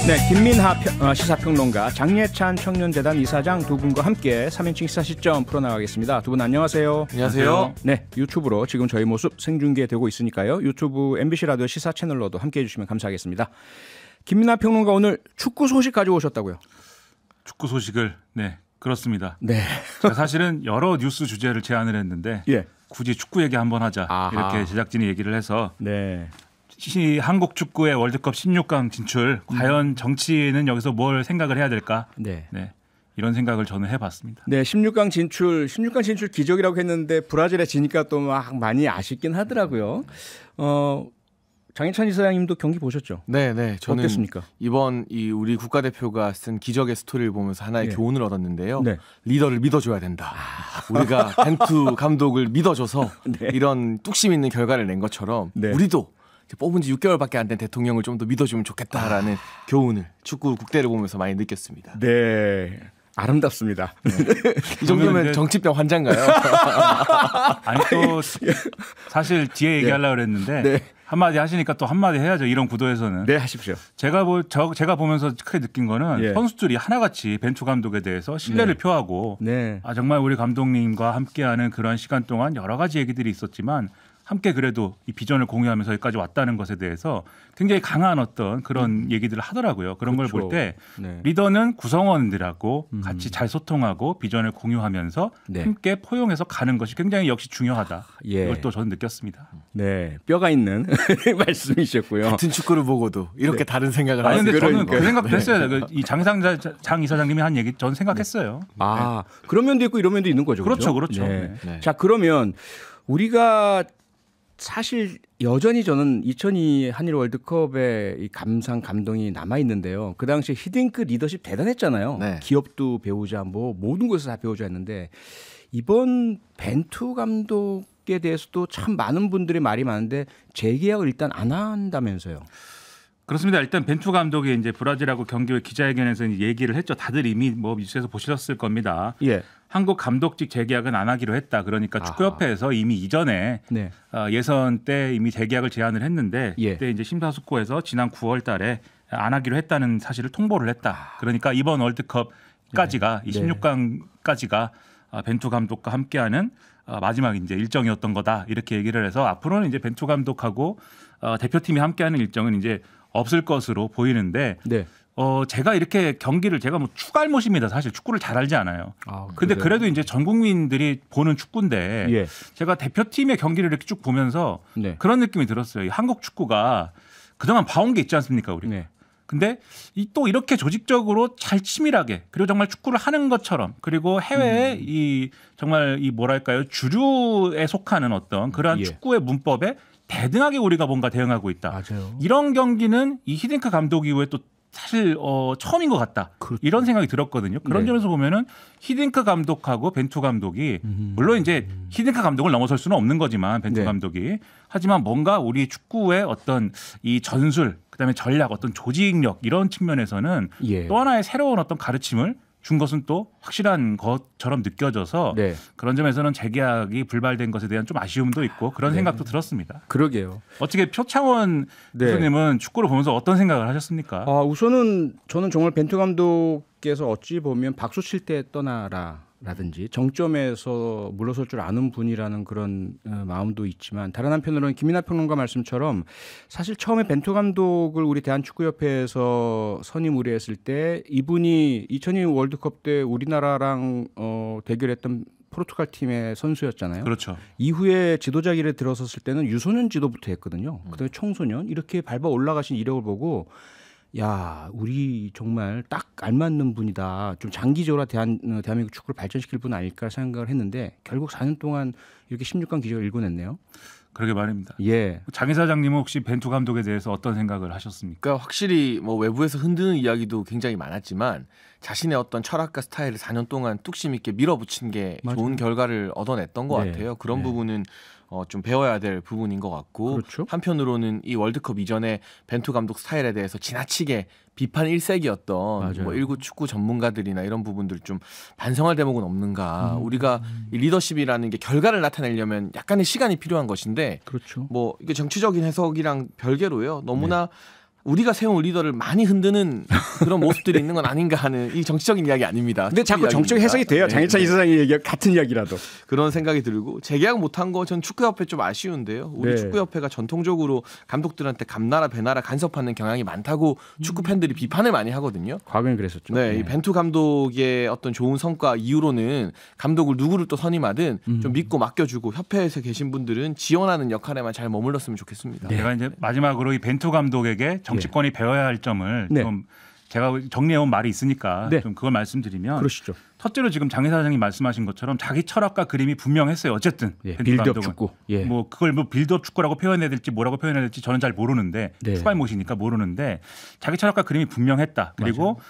네, 김민하 시사평론가, 장예찬 청년재단 이사장 두 분과 함께 3인칭 시사시점 풀어나가겠습니다. 두 분 안녕하세요. 안녕하세요. 네, 유튜브로 지금 저희 모습 생중계되고 있으니까요. 유튜브 MBC 라디오 시사 채널로도 함께해 주시면 감사하겠습니다. 김민하 평론가, 오늘 축구 소식 가져오셨다고요? 축구 소식을, 네, 그렇습니다. 네. 제가 사실은 여러 뉴스 주제를 제안을 했는데 예. 굳이 축구 얘기 한번 하자. 아하. 이렇게 제작진이 얘기를 해서 네. 한국 축구의 월드컵 16강 진출, 과연 정치는 여기서 뭘 생각을 해야 될까? 네. 네, 이런 생각을 저는 해봤습니다. 네, 16강 진출 기적이라고 했는데 브라질에 지니까 또 막 많이 아쉽긴 하더라고요. 장희찬 이사장님도 경기 보셨죠? 네. 저는 어땠습니까? 이번 우리 국가대표가 쓴 기적의 스토리를 보면서 하나의 네. 교훈을 얻었는데요. 네. 리더를 믿어줘야 된다. 우리가 벤투 감독을 믿어줘서 네. 이런 뚝심 있는 결과를 낸 것처럼 네. 우리도 뽑은 지 6개월밖에 안 된 대통령을 좀 더 믿어주면 좋겠다라는 교훈을 축구 국대를 보면서 많이 느꼈습니다. 네. 아름답습니다. 이 정도면 정치병 환자인가요? 아니, 또 사실 뒤에 얘기하려고 그랬는데 네. 한마디 하시니까 또 한마디 해야죠. 이런 구도에서는. 네, 하십시오. 제가 보면서 크게 느낀 거는 예. 선수들이 하나같이 벤투 감독에 대해서 신뢰를 표하고 네. 정말 우리 감독님과 함께하는 그런 시간 동안 여러 가지 얘기들이 있었지만 함께 그래도 이 비전을 공유하면서 여기까지 왔다는 것에 대해서 굉장히 강한 어떤 그런 얘기들을 하더라고요. 그런 그렇죠. 걸 볼 때 네. 리더는 구성원들하고 같이 잘 소통하고 비전을 공유하면서 네. 함께 포용해서 가는 것이 굉장히 역시 중요하다. 예. 이걸 또 저는 느꼈습니다. 네, 뼈가 있는 말씀이셨고요. 같은 축구를 보고도 이렇게 다른 생각을 아니 하는 근데 저는 그러니까요. 그 생각도 했어요. 이 장 이사장님이 한 얘기 저는 생각했어요. 아, 그런 면도 있고 이런 면도 있는 거죠. 그렇죠. 네. 네. 자, 그러면 우리가 사실 여전히 저는 2002 한일 월드컵의 이 감동이 남아 있는데요. 그 당시에 히딩크 리더십 대단했잖아요. 네. 기업도 배우자, 뭐 모든 곳에서 다 배우자 했는데 이번 벤투 감독에 대해서도 참 많은 분들이 말이 많은데 재계약을 일단 안 한다면서요. 그렇습니다. 일단 벤투 감독이 이제 브라질하고 경기 후 기자회견에서 얘기를 했죠. 다들 이미 뭐 뉴스에서 보셨을 겁니다. 예. 한국 감독직 재계약은 안 하기로 했다. 그러니까 축구협회에서 이미 이전에 네. 예선 때 이미 재계약을 제안을 했는데 예. 그때 이제 심사숙고해서 지난 9월달에 안 하기로 했다는 사실을 통보를 했다. 그러니까 이번 월드컵까지가 이 16강까지가 벤투 감독과 함께하는 마지막 이제 일정이었던 거다. 이렇게 얘기를 해서 앞으로는 이제 벤투 감독하고 대표팀이 함께하는 일정은 이제 없을 것으로 보이는데. 네. 제가 이렇게 경기를 제가 뭐 축알못입니다. 사실 축구를 잘 알지 않아요. 근데 그래요? 그래도 이제 전 국민들이 보는 축구인데 예. 제가 대표팀의 경기를 이렇게 쭉 보면서 네. 그런 느낌이 들었어요. 이 한국 축구가 그동안 봐온 게 있지 않습니까, 우리? 네. 근데 또 이렇게 조직적으로 잘 치밀하게 그리고 정말 축구를 하는 것처럼 그리고 해외에 이 정말 이 뭐랄까요 주류에 속하는 어떤 그러한 예. 축구의 문법에 대등하게 우리가 뭔가 대응하고 있다. 맞아요. 이런 경기는 이 히딩크 감독 이후에 또 사실 처음인 것 같다. 그렇죠. 이런 생각이 들었거든요. 그런 네. 점에서 보면은 히딩크 감독하고 벤투 감독이 물론 이제 히딩크 감독을 넘어설 수는 없는 거지만 벤투 네. 감독이 하지만 뭔가 우리 축구의 어떤 이 전술 그다음에 전략 어떤 조직력 이런 측면에서는 예. 또 하나의 새로운 어떤 가르침을 준 것은 또 확실한 것처럼 느껴져서 네. 그런 점에서는 재계약이 불발된 것에 대한 좀 아쉬움도 있고 그런 네. 생각도 들었습니다. 그러게요. 어떻게 표창원 네. 교수님은 축구를 보면서 어떤 생각을 하셨습니까? 우선은 저는 정말 벤투 감독께서 어찌 보면 박수 칠 때 떠나라라든지 정점에서 물러설 줄 아는 분이라는 그런 마음도 있지만 다른 한편으로는 김민하 평론가 말씀처럼 사실 처음에 벤투 감독을 우리 대한축구협회에서 선임 의뢰했을 때 이분이 2002 월드컵 때 우리나라랑 대결했던 포르투갈 팀의 선수였잖아요. 그렇죠. 이후에 지도자 길에 들어섰을 때는 유소년 지도부터 했거든요. 그다음에 청소년 이렇게 밟아 올라가신 이력을 보고 야, 우리 정말 딱 알맞는 분이다. 좀 장기적으로 대한민국 축구를 발전시킬 분 아닐까 생각을 했는데 결국 4년 동안 이렇게 16강 기적을 일궈냈네요. 그러게 말입니다. 예. 장 이사장님은 혹시 벤투 감독에 대해서 어떤 생각을 하셨습니까? 그러니까 확실히 뭐 외부에서 흔드는 이야기도 굉장히 많았지만 자신의 어떤 철학과 스타일을 4년 동안 뚝심 있게 밀어붙인 게 맞아요. 좋은 결과를 얻어냈던 것 네. 같아요. 그런 네. 부분은 좀 배워야 될 부분인 것 같고 그렇죠. 한편으로는 이 월드컵 이전에 벤투 감독 스타일에 대해서 지나치게 비판 일색이었던 맞아요. 뭐 일부 축구 전문가들이나 이런 부분들 좀 반성할 대목은 없는가. 우리가 이 리더십이라는 게 결과를 나타내려면 약간의 시간이 필요한 것인데 그렇죠. 뭐 이게 정치적인 해석이랑 별개로요. 너무나 우리가 세운 리더를 많이 흔드는 그런 모습들이 있는 건 아닌가 하는 이 정치적인 이야기 아닙니다. 근데 자꾸 정치적 해석이 돼요. 장혜찬 이사장의 얘기가 같은 이야기라도. 그런 생각이 들고 재계약 못한 거 전 축구협회 좀 아쉬운데요. 우리 네. 축구협회가 전통적으로 감독들한테 감나라 배나라 간섭하는 경향이 많다고 축구 팬들이 비판을 많이 하거든요. 과거엔 그랬었죠. 네, 이 벤투 감독의 어떤 좋은 성과 이후로는 감독을 누구를 또 선임하든 좀 믿고 맡겨주고 협회에서 계신 분들은 지원하는 역할에만 잘 머물렀으면 좋겠습니다. 제가 이제 마지막으로 이 벤투 감독에게 정치권이 배워야 할 점을 네. 좀 제가 정리해온 말이 있으니까 네. 좀 그걸 말씀드리면 그러시죠. 첫째로 지금 장 이사장님 말씀하신 것처럼 자기 철학과 그림이 분명했어요. 어쨌든 예, 벤투 빌드업 감독은. 축구. 예. 뭐 그걸 뭐 빌드업 축구라고 표현해야 될지 뭐라고 표현해야 될지 저는 잘 모르는데 네. 추가모시니까 모르는데 자기 철학과 그림이 분명했다. 그리고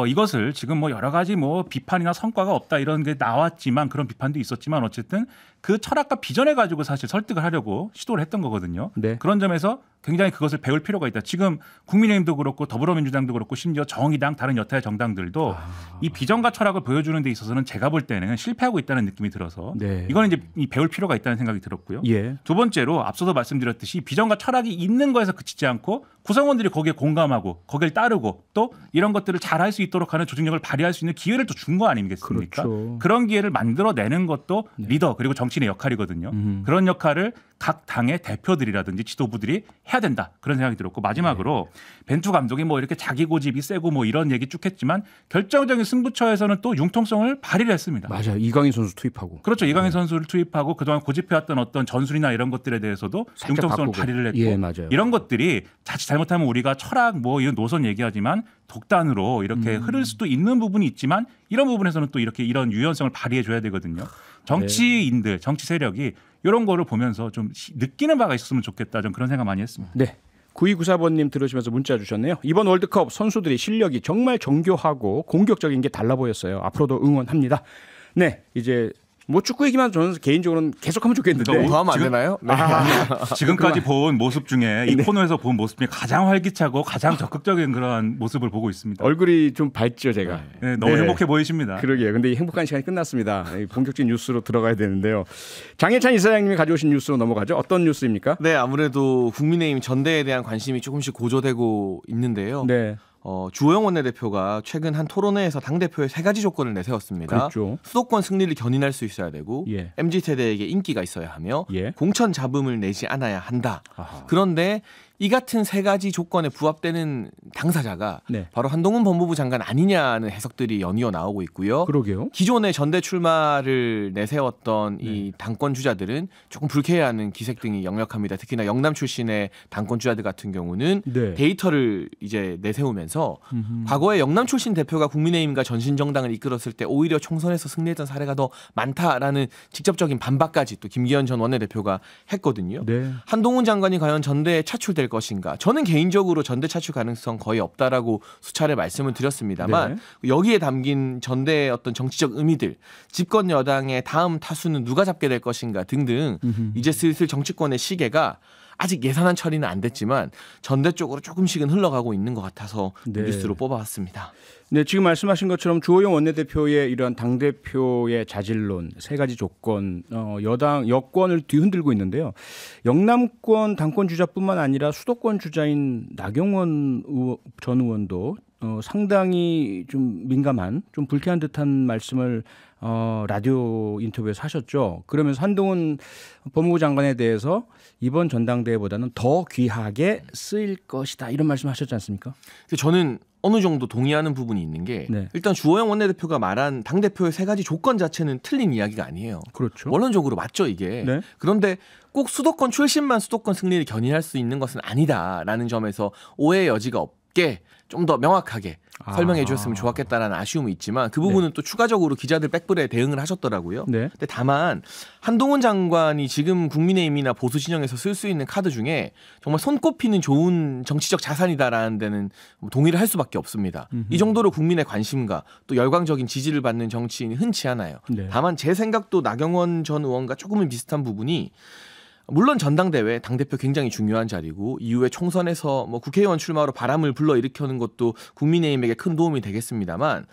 이것을 지금 뭐 여러 가지 뭐 비판이나 성과가 없다 이런 게 나왔지만 그런 비판도 있었지만 어쨌든 그 철학과 비전을 가지고 사실 설득을 하려고 시도를 했던 거거든요. 네. 그런 점에서 굉장히 그것을 배울 필요가 있다. 지금 국민의힘도 그렇고 더불어민주당도 그렇고 심지어 정의당 다른 여타의 정당들도 이 비전과 철학을 보여주는 데 있어서는 제가 볼 때는 실패하고 있다는 느낌이 들어서 네. 이거는 이제 배울 필요가 있다는 생각이 들었고요. 예. 두 번째로 앞서도 말씀드렸듯이 비전과 철학이 있는 거에서 그치지 않고 구성원들이 거기에 공감하고 거기를 따르고 또 이런 것들을 잘할 수 있도록 하는 조직력을 발휘할 수 있는 기회를 또 준 거 아니겠습니까? 그렇죠. 그런 기회를 만들어내는 것도 리더 그리고 정치인의 역할이거든요. 그런 역할을 각 당의 대표들이라든지 지도부들이 해야 된다. 그런 생각이 들었고 마지막으로 벤투 감독이 뭐 이렇게 자기 고집이 세고 뭐 이런 얘기 쭉 했지만 결정적인 승부처에서는 또 융통성을 발휘를 했습니다. 맞아요. 이강인 선수 투입하고. 그렇죠. 이강인 선수를 투입하고 그동안 고집해왔던 어떤 전술이나 이런 것들에 대해서도 살짝 융통성을 바꾸고. 발휘를 했고 예, 맞아요. 이런 것들이 자칫 잘못하면 우리가 철학 뭐 이런 노선 얘기하지만 독단으로 이렇게 흐를 수도 있는 부분이 있지만 이런 부분에서는 또 이렇게 이런 유연성을 발휘해 줘야 되거든요. 정치인들, 정치 세력이 이런 거를 보면서 좀 느끼는 바가 있었으면 좋겠다. 좀 그런 생각 많이 했습니다. 네. 9294번님 들으시면서 문자 주셨네요. 이번 월드컵 선수들이 실력이 정말 정교하고 공격적인 게 달라 보였어요. 앞으로도 응원합니다. 네, 이제 뭐 축구 얘기만 저는 개인적으로는 계속하면 좋겠는데. 더 하면 안 되나요? 네. 지금까지 본 모습 중에 이 네. 코너에서 본 모습 중에 가장 활기차고 가장 적극적인 그런 모습을 보고 있습니다. 얼굴이 좀 밝죠, 제가. 네, 너무 네. 행복해 보이십니다. 그러게요. 근데 이 행복한 시간이 끝났습니다. 본격적인 뉴스로 들어가야 되는데요. 장혜찬 이사장님이 가져오신 뉴스로 넘어가죠. 어떤 뉴스입니까? 네, 아무래도 국민의힘 전대에 대한 관심이 조금씩 고조되고 있는데요. 네. 주호영 원내대표가 최근 한 토론회에서 당대표의 세 가지 조건을 내세웠습니다. 그렇죠. 수도권 승리를 견인할 수 있어야 되고 예. MZ세대에게 인기가 있어야 하며 예. 공천 잡음을 내지 않아야 한다. 아하. 그런데 이 같은 세 가지 조건에 부합되는 당사자가 네. 바로 한동훈 법무부 장관 아니냐는 해석들이 연이어 나오고 있고요. 그러게요. 기존의 전대 출마를 내세웠던 이 당권 주자들은 조금 불쾌해하는 기색 등이 역력합니다. 특히나 영남 출신의 당권 주자들 같은 경우는 네. 데이터를 이제 내세우면서 과거에 영남 출신 대표가 국민의힘과 전신정당을 이끌었을 때 오히려 총선에서 승리했던 사례가 더 많다라는 직접적인 반박까지 또 김기현 전 원내대표가 했거든요. 네. 한동훈 장관이 과연 전대에 차출될 것인가? 저는 개인적으로 전대 차출 가능성 거의 없다라고 수차례 말씀을 드렸습니다만 여기에 담긴 전대의 어떤 정치적 의미들, 집권 여당의 다음 타수는 누가 잡게 될 것인가 등등 이제 슬슬 정치권의 시계가 아직 예산안 처리는 안 됐지만 전대 쪽으로 조금씩은 흘러가고 있는 것 같아서 네. 뉴스로 뽑아왔습니다. 네, 지금 말씀하신 것처럼 주호영 원내대표의 이런 당대표의 자질론 세 가지 조건 여권을 뒤흔들고 있는데요. 영남권 당권 주자뿐만 아니라 수도권 주자인 나경원 전 의원도 상당히 좀 민감한 좀 불쾌한 듯한 말씀을 라디오 인터뷰에서 하셨죠. 그러면서 한동훈 법무부 장관에 대해서 이번 전당대회보다는 더 귀하게 쓰일 것이다 이런 말씀하셨지 않습니까? 저는 어느 정도 동의하는 부분이 있는 게 네. 일단 주호영 원내대표가 말한 당대표의 세 가지 조건 자체는 틀린 이야기가 아니에요. 그렇죠. 원론적으로 맞죠 이게. 네. 그런데 꼭 수도권 출신만 수도권 승리를 견인할 수 있는 것은 아니다라는 점에서 오해의 여지가 없게 좀 더 명확하게 설명해 주셨으면 좋았겠다라는 아쉬움이 있지만 그 부분은 또 추가적으로 기자들 백브레 대응을 하셨더라고요. 네. 근데 다만 한동훈 장관이 지금 국민의힘이나 보수 진영에서 쓸 수 있는 카드 중에 정말 손꼽히는 좋은 정치적 자산이다라는 데는 동의를 할 수밖에 없습니다. 이 정도로 국민의 관심과 또 열광적인 지지를 받는 정치인이 흔치 않아요. 네. 다만 제 생각도 나경원 전 의원과 조금은 비슷한 부분이 물론 전당대회 당대표 굉장히 중요한 자리고 이후에 총선에서 뭐 국회의원 출마로 바람을 불러일으키는 것도 국민의힘에게 큰 도움이 되겠습니다만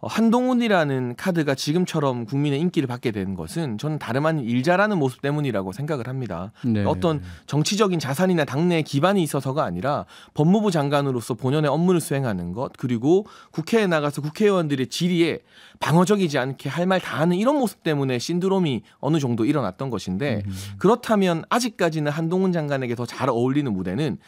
한동훈이라는 카드가 지금처럼 국민의 인기를 받게 된 것은 저는 다름 아닌 일 잘하는 모습 때문이라고 생각을 합니다. 네. 어떤 정치적인 자산이나 당내에 기반이 있어서가 아니라 법무부 장관으로서 본연의 업무를 수행하는 것, 그리고 국회에 나가서 국회의원들의 질의에 방어적이지 않게 할 말 다 하는 이런 모습 때문에 신드롬이 어느 정도 일어났던 것인데, 그렇다면 아직까지는 한동훈 장관에게 더 잘 어울리는 무대는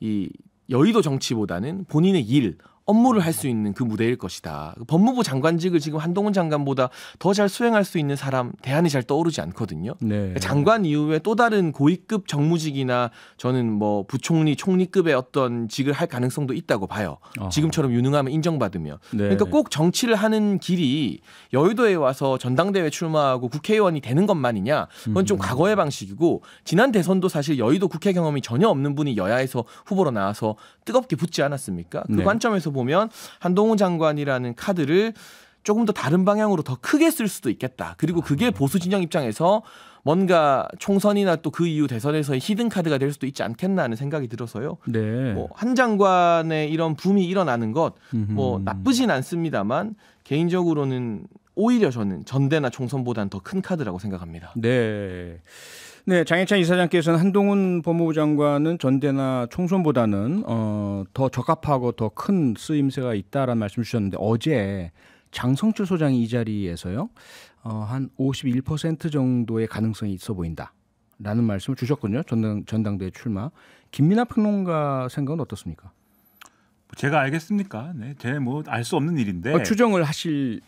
이 여의도 정치보다는 본인의 일, 업무를 할 수 있는 그 무대일 것이다. 법무부 장관직을 지금 한동훈 장관보다 더 잘 수행할 수 있는 사람 대안이 잘 떠오르지 않거든요. 네. 장관 이후에 또 다른 고위급 정무직이나 저는 뭐 부총리, 총리급의 어떤 직을 할 가능성도 있다고 봐요. 지금처럼 유능하면 인정받으면. 네. 그러니까 꼭 정치를 하는 길이 여의도에 와서 전당대회 출마하고 국회의원이 되는 것만이냐? 그건 좀 과거의 방식이고, 지난 대선도 사실 여의도 국회 경험이 전혀 없는 분이 여야에서 후보로 나와서 뜨겁게 붙지 않았습니까? 그 네. 관점에서 보면 한동훈 장관이라는 카드를 조금 더 다른 방향으로 더 크게 쓸 수도 있겠다. 그리고 그게 보수 진영 입장에서 뭔가 총선이나 또 그 이후 대선에서의 히든 카드가 될 수도 있지 않겠나 하는 생각이 들어서요. 네. 뭐 한 장관의 이런 붐이 일어나는 것 뭐 나쁘진 않습니다만, 개인적으로는 오히려 저는 전대나 총선보다는 더 큰 카드라고 생각합니다. 네. 네, 장해찬 이사장께서는 한동훈 법무부 장관은 전대나 총선보다는 더 적합하고 더 큰 쓰임새가 있다라는 말씀 주셨는데, 어제 장성철 소장이 이 자리에서요, 한 51% 정도의 가능성이 있어 보인다라는 말씀을 주셨거든요. 전당대회 출마. 김민하 평론가 생각은 어떻습니까? 제가 알겠습니까? 네, 제 뭐 알 수 없는 일인데 추정을 하실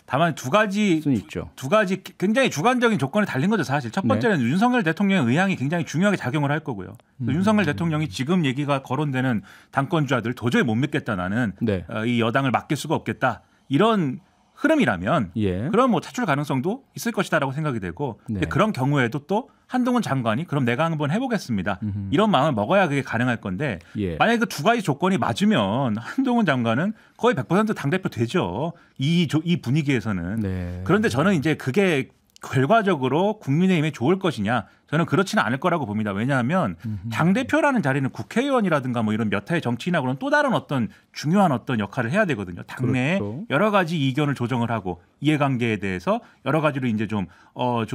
다만 두 가지 있죠. 두 가지 굉장히 주관적인 조건이 달린 거죠. 사실 첫 번째는 윤석열 대통령의 의향이 굉장히 중요하게 작용을 할 거고요. 윤석열 대통령이 지금 얘기가 거론되는 당권주자들 도저히 못 믿겠다, 나는 네. 이 여당을 맡길 수가 없겠다, 이런 흐름이라면 그럼 뭐 차출 가능성도 있을 것이다라고 생각이 되고, 네. 근데 그런 경우에도 또 한동훈 장관이 그럼 내가 한번 해보겠습니다, 이런 마음을 먹어야 그게 가능할 건데, 만약에 그 두 가지 조건이 맞으면 한동훈 장관은 거의 100% 당대표 되죠. 이 분위기에서는. 네. 그런데 저는 이제 그게 결과적으로 국민의힘에 좋을 것이냐, 저는 그렇지는 않을 거라고 봅니다. 왜냐하면 당대표라는 자리는 국회의원이라든가 뭐 이런 몇 해의 정치인하고는 또 다른 어떤 중요한 어떤 역할을 해야 되거든요. 당내에 그렇죠. 여러 가지 이견을 조정을 하고 이해관계에 대해서 여러 가지로 이제 좀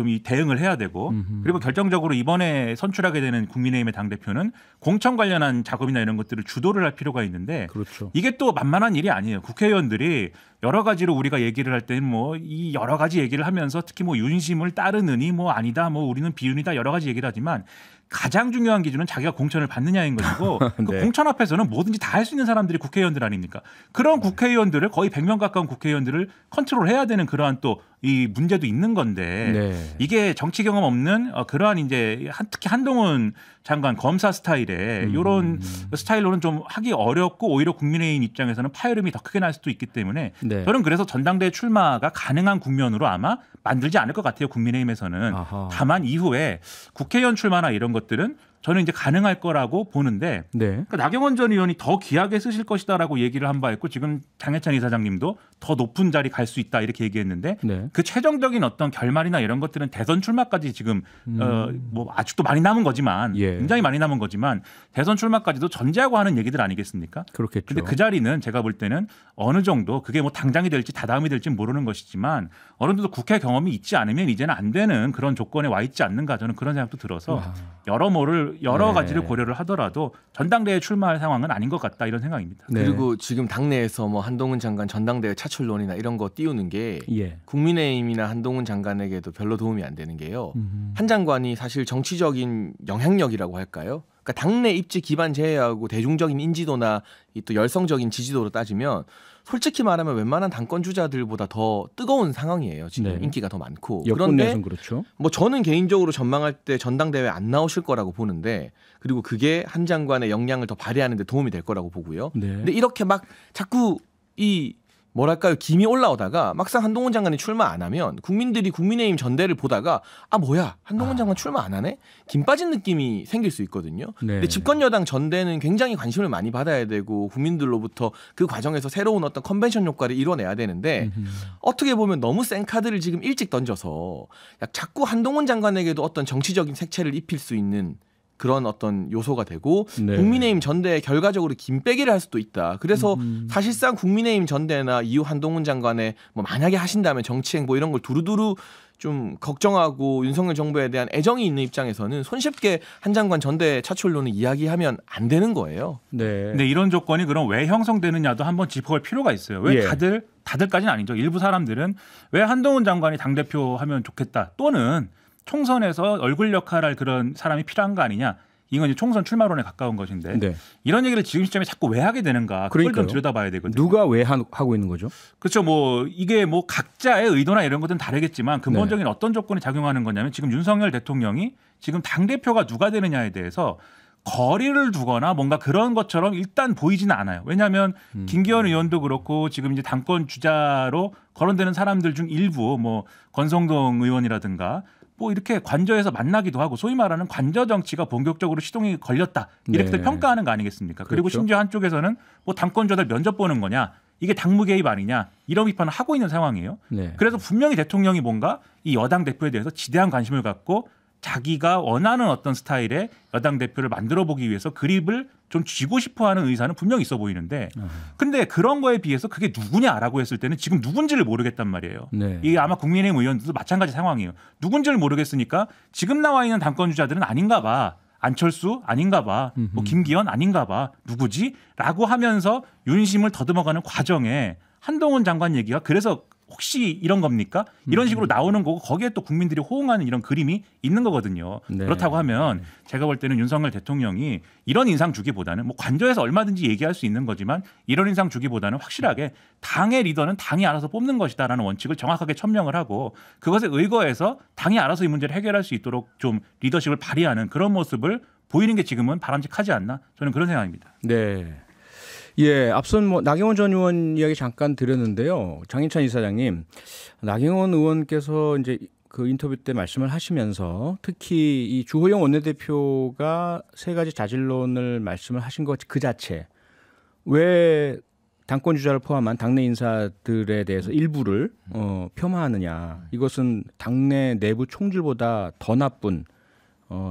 이 대응을 해야 되고, 그리고 결정적으로 이번에 선출하게 되는 국민의힘의 당대표는 공천 관련한 작업이나 이런 것들을 주도를 할 필요가 있는데, 그렇죠. 이게 또 만만한 일이 아니에요. 국회의원들이 여러 가지로 우리가 얘기를 할 때는 뭐 이 여러 가지 얘기를 하면서 특히 뭐 윤심을 따르느니 뭐 아니다, 뭐 우리는 비윤이다, 여러 가지 얘기를 하지만 가장 중요한 기준은 자기가 공천을 받느냐인 것이고 그 네. 공천 앞에서는 뭐든지 다 할 수 있는 사람들이 국회의원들 아닙니까? 그런 국회의원들을 거의 100명 가까운 국회의원들을 컨트롤해야 되는 그러한 또 이 문제도 있는 건데, 네. 이게 정치 경험 없는 그러한 이제 특히 한동훈 장관 검사 스타일의 이런 스타일로는 좀 하기 어렵고, 오히려 국민의힘 입장에서는 파열음이 더 크게 날 수도 있기 때문에 네. 저는 그래서 전당대회 출마가 가능한 국면으로 아마 만들지 않을 것 같아요, 국민의힘에서는. 아하. 다만 이후에 국회의원 출마나 이런 것들은 저는 이제 가능할 거라고 보는데, 네. 그러니까 나경원 전 의원이 더 귀하게 쓰실 것이다라고 얘기를 한 바 있고, 지금 장해찬 이사장님도 더 높은 자리 갈 수 있다 이렇게 얘기했는데, 네. 그 최종적인 어떤 결말이나 이런 것들은 대선 출마까지 지금 뭐 아직도 많이 남은 거지만, 굉장히 많이 남은 거지만 대선 출마까지도 전제하고 하는 얘기들 아니겠습니까? 그렇겠죠. 근데 그 자리는 제가 볼 때는 어느 정도 그게 뭐 당장이 될지 다다음이 될지 모르는 것이지만 어느 정도 국회 경험이 있지 않으면 이제는 안 되는 그런 조건에 와 있지 않는가, 저는 그런 생각도 들어서 여러 가지를 고려를 하더라도 전당대회 출마할 상황은 아닌 것 같다, 이런 생각입니다. 네. 그리고 지금 당내에서 뭐 한동훈 장관 전당대회 차출론이나 이런 거 띄우는 게 예. 국민의힘이나 한동훈 장관에게도 별로 도움이 안 되는 게요. 한 장관이 사실 정치적인 영향력이라고 할까요? 그러니까 당내 입지 기반 제외하고 대중적인 인지도나 이 또 열성적인 지지도로 따지면 솔직히 말하면 웬만한 당권 주자들보다 더 뜨거운 상황이에요. 지금 네. 인기가 더 많고. 여권 그런데 내선 그렇죠. 뭐 저는 개인적으로 전망할 때 전당대회 안 나오실 거라고 보는데, 그리고 그게 한 장관의 역량을 더 발휘하는 데 도움이 될 거라고 보고요. 네. 근데 이렇게 막 자꾸 이 뭐랄까요, 김이 올라오다가 막상 한동훈 장관이 출마 안 하면 국민들이 국민의힘 전대를 보다가 아 뭐야, 한동훈 장관 출마 안 하네? 김 빠진 느낌이 생길 수 있거든요. 네. 근데 집권 여당 전대는 굉장히 관심을 많이 받아야 되고 국민들로부터 그 과정에서 새로운 어떤 컨벤션 효과를 이뤄내야 되는데, 어떻게 보면 너무 센 카드를 지금 일찍 던져서 자꾸 한동훈 장관에게도 어떤 정치적인 색채를 입힐 수 있는 그런 어떤 요소가 되고 네. 국민의힘 전대에 결과적으로 김빼기를 할 수도 있다. 그래서 사실상 국민의힘 전대나 이후 한동훈 장관의 뭐 만약에 하신다면 정치행보 이런 걸 두루두루 좀 걱정하고 윤석열 정부에 대한 애정이 있는 입장에서는 손쉽게 한 장관 전대 차출론을 이야기하면 안 되는 거예요. 네. 근데 이런 조건이 그럼 왜 형성되느냐도 한번 짚어볼 필요가 있어요. 왜 예. 다들까지는 아니죠. 일부 사람들은 왜 한동훈 장관이 당대표 하면 좋겠다. 또는 총선에서 얼굴 역할할 그런 사람이 필요한 거 아니냐. 이건 이제 총선 출마론에 가까운 것인데 네. 이런 얘기를 지금 시점에 자꾸 왜 하게 되는가. 그걸 그러니까요. 좀 들여다봐야 되거든요. 누가 왜 하고 있는 거죠? 그렇죠. 뭐 이게 뭐 각자의 의도나 이런 것들은 다르겠지만 근본적인 어떤 조건이 작용하는 거냐면 지금 윤석열 대통령이 지금 당대표가 누가 되느냐에 대해서 거리를 두거나 뭔가 그런 것처럼 일단 보이지는 않아요. 왜냐하면 김기현 의원도 그렇고 지금 이제 당권 주자로 거론되는 사람들 중 일부 뭐 권성동 의원이라든가 뭐 이렇게 관저에서 만나기도 하고 소위 말하는 관저 정치가 본격적으로 시동이 걸렸다. 이렇게 네. 평가하는 거 아니겠습니까? 그리고 그렇죠. 심지어 한쪽에서는 뭐 당권자들 면접 보는 거냐. 이게 당무 개입 아니냐. 이런 비판을 하고 있는 상황이에요. 네. 그래서 분명히 대통령이 뭔가 이 여당 대표에 대해서 지대한 관심을 갖고 자기가 원하는 어떤 스타일의 여당 대표를 만들어 보기 위해서 그립을 좀 쥐고 싶어하는 의사는 분명히 있어 보이는데 근데 그런 거에 비해서 그게 누구냐라고 했을 때는 지금 누군지를 모르겠단 말이에요. 네. 이게 아마 국민의힘 의원들도 마찬가지 상황이에요. 누군지를 모르겠으니까 지금 나와 있는 당권 주자들은 아닌가 봐. 안철수 아닌가 봐. 뭐 김기현 아닌가 봐. 누구지? 라고 하면서 윤심을 더듬어가는 과정에 한동훈 장관 얘기가 그래서 혹시 이런 겁니까? 이런 식으로 나오는 거고 거기에 또 국민들이 호응하는 이런 그림이 있는 거거든요. 네. 그렇다고 하면 제가 볼 때는 윤석열 대통령이 이런 인상 주기보다는 뭐 관저에서 얼마든지 얘기할 수 있는 거지만 이런 인상 주기보다는 확실하게 당의 리더는 당이 알아서 뽑는 것이다라는 원칙을 정확하게 천명을 하고 그것에 의거해서 당이 알아서 이 문제를 해결할 수 있도록 좀 리더십을 발휘하는 그런 모습을 보이는 게 지금은 바람직하지 않나 저는 그런 생각입니다. 네. 예, 앞선 뭐 나경원 전 의원 이야기 잠깐 드렸는데요. 장인찬 이사장님, 나경원 의원께서 이제 그 인터뷰 때 말씀을 하시면서 특히 이 주호영 원내대표가 세 가지 자질론을 말씀을 하신 것 그 자체 왜 당권 주자를 포함한 당내 인사들에 대해서 일부를 폄하하느냐. 이것은 당내 내부 총질보다 더 나쁜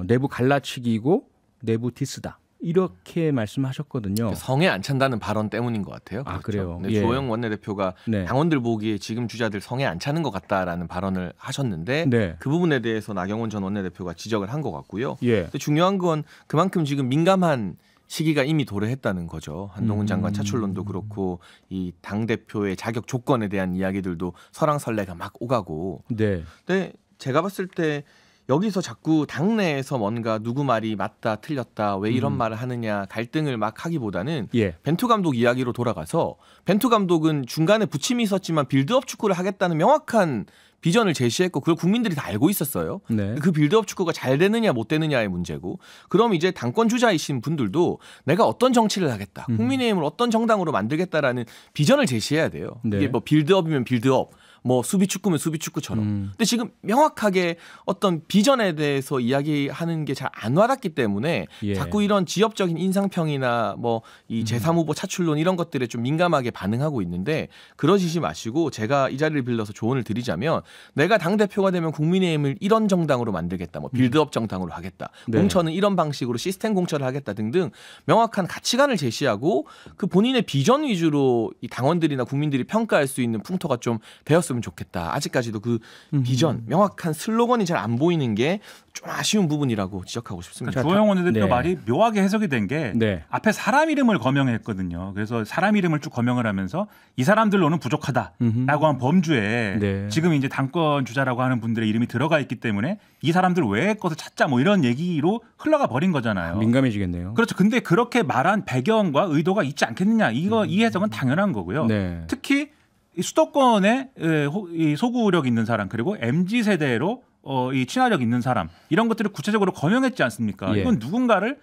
내부 갈라치기이고 내부 디스다. 이렇게 말씀하셨거든요. 성에 안 찬다는 발언 때문인 것 같아요. 아, 그래요? 네, 예. 주호영 원내대표가 네. 당원들 보기에 지금 주자들 성에 안 차는 것 같다라는 발언을 하셨는데 네. 그 부분에 대해서 나경원 전 원내대표가 지적을 한 것 같고요. 예. 근데 중요한 건 그만큼 지금 민감한 시기가 이미 도래했다는 거죠. 한동훈 장관 차출론도 그렇고 이 당대표의 자격 조건에 대한 이야기들도 설왕설래가 막 오가고. 네. 근데 제가 봤을 때 여기서 자꾸 당내에서 뭔가 누구 말이 맞다 틀렸다 왜 이런 말을 하느냐 갈등을 막 하기보다는 예. 벤투 감독 이야기로 돌아가서 벤투 감독은 중간에 부침이 있었지만 빌드업 축구를 하겠다는 명확한 비전을 제시했고 그걸 국민들이 다 알고 있었어요. 네. 그 빌드업 축구가 잘 되느냐 못 되느냐의 문제고 그럼 이제 당권 주자이신 분들도 내가 어떤 정치를 하겠다. 국민의힘을 어떤 정당으로 만들겠다라는 비전을 제시해야 돼요. 네. 이게 뭐 빌드업이면 빌드업 뭐 수비 축구면 수비 축구처럼. 근데 지금 명확하게 어떤 비전에 대해서 이야기하는 게 잘 안 와닿기 때문에 예. 자꾸 이런 지역적인 인상평이나 뭐 이 제3 후보 차출론 이런 것들에 좀 민감하게 반응하고 있는데 그러시지 마시고 제가 이 자리를 빌려서 조언을 드리자면 내가 당대표가 되면 국민의힘을 이런 정당으로 만들겠다. 뭐 빌드업 정당으로 하겠다. 네. 공천은 이런 방식으로 시스템 공천을 하겠다 등등 명확한 가치관을 제시하고 그 본인의 비전 위주로 이 당원들이나 국민들이 평가할 수 있는 풍토가 좀 되었으면 좋겠다. 아직까지도 그 비전, 명확한 슬로건이 잘 안 보이는 게 좀 아쉬운 부분이라고 지적하고 싶습니다. 주호영 원내대표 네. 말이 묘하게 해석이 된 게 네. 앞에 사람 이름을 거명했거든요. 그래서 사람 이름을 쭉 거명을 하면서 이 사람들로는 부족하다라고 한 범주에 네. 지금 이제 당권 주자라고 하는 분들의 이름이 들어가 있기 때문에 이 사람들 외의 것을 찾자 뭐 이런 얘기로 흘러가 버린 거잖아요. 민감해지겠네요. 그렇죠. 근데 그렇게 말한 배경과 의도가 있지 않겠느냐. 이 해석은 당연한 거고요. 네. 특히 이 수도권에 이 소구력 있는 사람 그리고 MZ 세대로 이 친화력 있는 사람 이런 것들을 구체적으로 거명했지 않습니까? 예. 이건 누군가를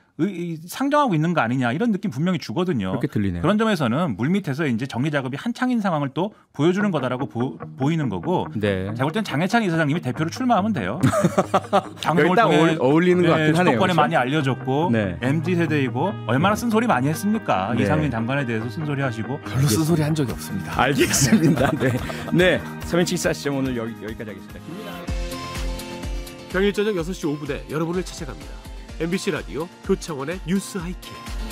상정하고 있는 거 아니냐 이런 느낌 분명히 주거든요. 그렇게 들리네요. 그런 점에서는 물밑에서 이제 정리 작업이 한창인 상황을 또 보여주는 거다라고 보이는 거고. 네. 제가 볼 땐 장해찬 이사장님이 대표로 출마하면 돼요. 방송을 딱 통해 어울리는 것 같긴 하네요. 수도권에 그렇죠? 많이 알려졌고 네. MZ 세대이고 얼마나 쓴소리 많이 했습니까? 네. 이상민 장관에 대해서 쓴소리 하시고. 별로 쓴소리 한 적이 없습니다. 알겠습니다. 네. 네. 3인7사 시점 오늘 여기까지 하겠습니다. 평일 저녁 6시 5분에 여러분을 찾아갑니다. MBC 라디오 표창원의 뉴스 하이킥.